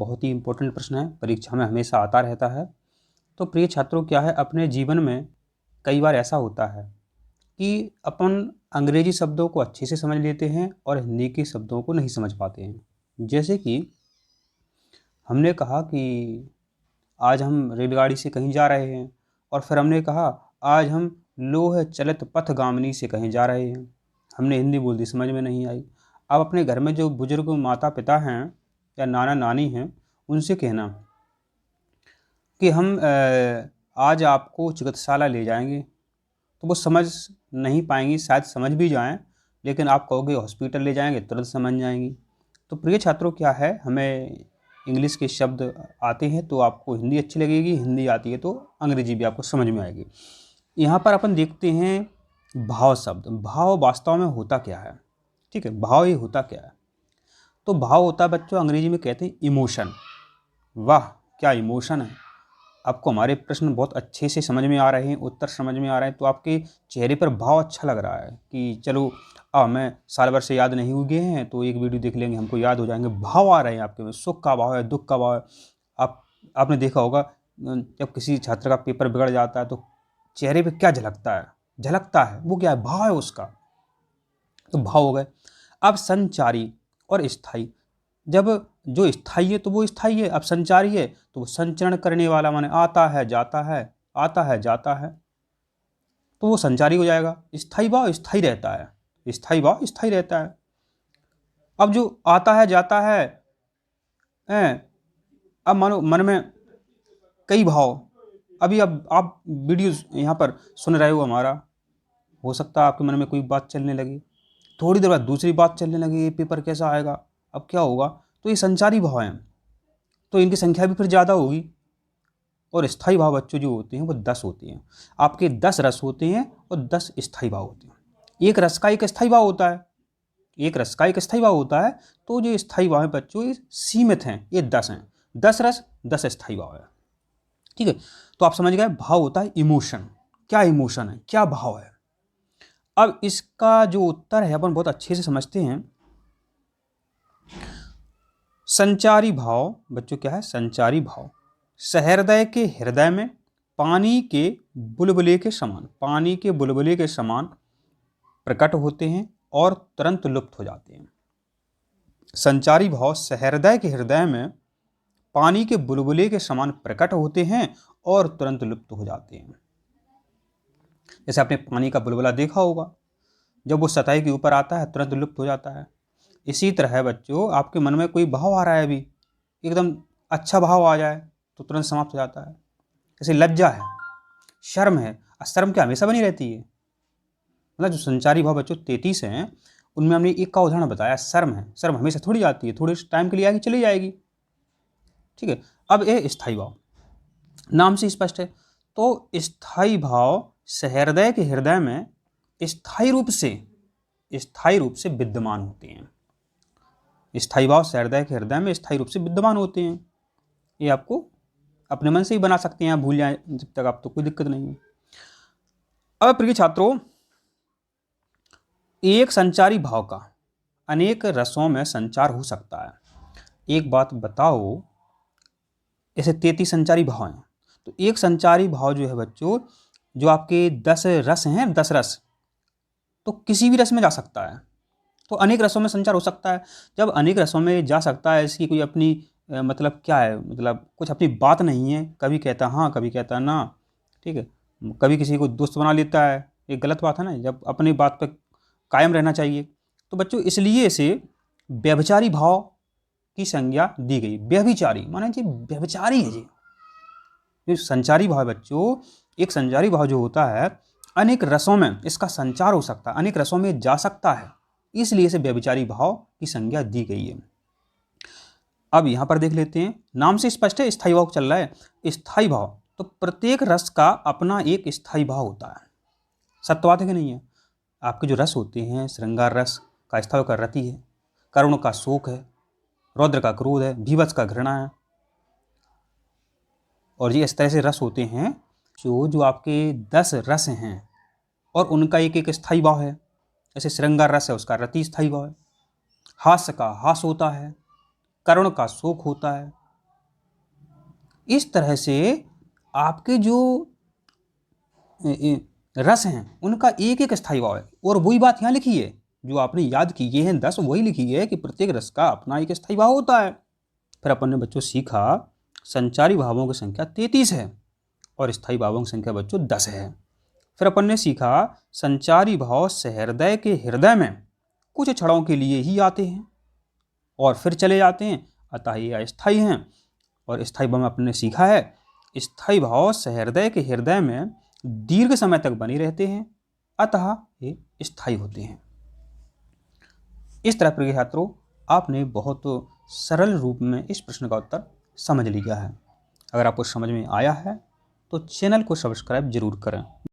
बहुत ही इम्पोर्टेंट प्रश्न है, परीक्षा में हमेशा आता रहता है। तो प्रिय छात्रों, क्या है, अपने जीवन में कई बार ऐसा होता है कि अपन अंग्रेजी शब्दों को अच्छे से समझ लेते हैं और हिंदी के शब्दों को नहीं समझ पाते हैं। जैसे कि हमने कहा कि आज हम रेलगाड़ी से कहीं जा रहे हैं, और फिर हमने कहा आज हम लोह चलित पथगामिनी से कहीं जा रहे हैं। हमने हिंदी बोल दी, समझ में नहीं आई। अब अपने घर में जो बुजुर्ग माता पिता हैं या नाना नानी हैं, उनसे कहना कि हम आज आपको चिकित्सालय ले जाएंगे, तो वो समझ नहीं पाएंगी, शायद समझ भी जाएं, लेकिन आप कहोगे हॉस्पिटल ले जाएंगे, तुरंत समझ जाएंगी। तो प्रिय छात्रों, क्या है, हमें इंग्लिश के शब्द आते हैं तो आपको हिंदी अच्छी लगेगी, हिंदी आती है तो अंग्रेजी भी आपको समझ में आएगी। यहाँ पर अपन देखते हैं भाव शब्द। भाव वास्तव में होता क्या है? ठीक है, भाव ये होता क्या है? तो भाव होता है बच्चों, अंग्रेजी में कहते हैं इमोशन। वाह, क्या इमोशन है! आपको हमारे प्रश्न बहुत अच्छे से समझ में आ रहे हैं, उत्तर समझ में आ रहे हैं, तो आपके चेहरे पर भाव अच्छा लग रहा है कि चलो हमें साल भर से याद नहीं हुए हैं तो एक वीडियो देख लेंगे, हमको याद हो जाएंगे। भाव आ रहे हैं आपके में, सुख का भाव है, दुख का भाव है। आपने देखा होगा जब किसी छात्र का पेपर बिगड़ जाता है तो चेहरे पे क्या झलकता है, वो क्या है? भाव है उसका। तो भाव हो गए। अब संचारी और स्थायी। जब जो स्थायी है तो वो स्थायी है, अब संचारी है तो वो संचरण करने वाला, माने आता है जाता है, आता है जाता है, तो वो संचारी हो जाएगा। स्थायी भाव स्थायी रहता है, स्थायी भाव स्थायी रहता है। अब जो आता है जाता है, अब मानो मन में कई भाव, अभी अब आप वीडियो यहाँ पर सुन रहे हो हमारा, हो सकता है आपके मन में कोई बात चलने लगी, थोड़ी देर बाद दूसरी बात चलने लगी, ये पेपर कैसा आएगा, अब क्या होगा? तो ये संचारी भाव हैं, तो इनकी संख्या भी फिर ज़्यादा होगी। और स्थायी भाव बच्चों जो होते हैं वो 10 होते हैं। आपके 10 रस होते हैं और 10 स्थायी भाव होते हैं। एक रस का एक स्थायी भाव होता है, एक रस का एक स्थायी भाव होता है। तो जो स्थायी भाव है बच्चों, ये सीमित हैं, ये 10 हैं। 10 रस 10 स्थायी भाव है। ठीक है, तो आप समझ गए, भाव होता है इमोशन। क्या इमोशन है, क्या भाव है? अब इसका जो उत्तर है अपन बहुत अच्छे से समझते हैं। संचारी भाव बच्चों क्या है? संचारी भाव सहृदय के हृदय में पानी के बुलबुले के समान, पानी के बुलबुले के समान प्रकट होते हैं और तुरंत लुप्त हो जाते हैं। संचारी भाव सहृदय के हृदय में पानी के बुलबुले के समान प्रकट होते हैं और तुरंत लुप्त हो जाते हैं। जैसे आपने पानी का बुलबुला देखा होगा, जब वो सतह के ऊपर आता है तुरंत लुप्त हो जाता है। इसी तरह बच्चों, आपके मन में कोई भाव आ रहा है, अभी एकदम अच्छा भाव आ जाए तो तुरंत समाप्त हो जाता है। जैसे लज्जा है, शर्म है, और शर्म क्या हमेशा बनी रहती है? मतलब जो संचारी भाव बच्चों 33 हैं, उनमें हमने एक का उदाहरण बताया, शर्म है। शर्म हमेशा थोड़ी आती है, थोड़े टाइम के लिए आएगी, चली जाएगी। ठीक है, अब ये स्थायी भाव नाम से स्पष्ट है। तो स्थायी भाव सहृदय के हृदय में स्थायी रूप से विद्यमान होते हैं। स्थायी भाव सहृदय के हृदय में स्थायी रूप से विद्यमान होते हैं। ये आपको अपने मन से ही बना सकते हैं, आप भूल जाएं जब तक, आप तो कोई दिक्कत नहीं है। अब प्रिय छात्रों, एक संचारी भाव का अनेक रसों में संचार हो सकता है। एक बात बताओ, ऐसे 33 संचारी भाव हैं, तो एक संचारी भाव जो है बच्चों, जो आपके 10 रस हैं, 10 रस, तो किसी भी रस में जा सकता है। तो अनेक रसों में संचार हो सकता है। जब अनेक रसों में जा सकता है, इसकी कोई अपनी मतलब क्या है, मतलब कुछ अपनी बात नहीं है, कभी कहता हाँ, कभी कहता ना। ठीक है, कभी किसी को दोस्त बना लेता है, ये गलत बात है ना, जब अपनी बात पर कायम रहना चाहिए। तो बच्चों इसलिए इसे व्यभिचारी भाव की संज्ञा दी गई। व्यभिचारी माने जी व्यभिचारी है जी। जो संचारी भाव है बच्चों, एक संचारी भाव जो होता है, अनेक रसों में इसका संचार हो सकता है, अनेक रसों में जा सकता है, इसलिए इसे व्यभिचारी भाव की संज्ञा दी गई है। अब यहां पर देख लेते हैं, नाम से स्पष्ट है स्थायी भाव चल रहा है। स्थायी भाव, तो प्रत्येक रस का अपना एक स्थायी भाव होता है। सत्य बात है कि नहीं है? आपके जो रस होते हैं, श्रृंगार रस का स्थायी का रति है, करुण का शोक है, रौद्र का क्रोध है, भीभत्स का घृणा है, और ये इस तरह से रस होते हैं जो आपके 10 रस हैं और उनका एक एक स्थायी भाव है। जैसे श्रृंगार रस है, उसका रति स्थायी भाव है। हास्य का हास होता है, करुण का शोक होता है, इस तरह से आपके जो रस हैं उनका एक एक स्थायी भाव है। और वही बात यहाँ लिखी है जो आपने याद की है 10, वही लिखी है कि प्रत्येक रस का अपना एक स्थायी भाव होता है। फिर अपन ने बच्चों सीखा संचारी भावों की संख्या 33 है और स्थायी भावों की संख्या बच्चों 10 है। फिर अपन ने सीखा संचारी भाव सहृदय के हृदय में कुछ क्षणों के लिए ही आते हैं और फिर चले जाते हैं, अतः ये अस्थायी हैं। और स्थायी भाव में अपन ने सीखा है स्थायी भाव सहृदय के हृदय में दीर्घ समय तक बने रहते हैं, अतः ये स्थायी होते हैं। इस तरह प्रिय छात्रों आपने बहुत सरल रूप में इस प्रश्न का उत्तर समझ लिया है। अगर आपको समझ में आया है तो चैनल को सब्सक्राइब जरूर करें।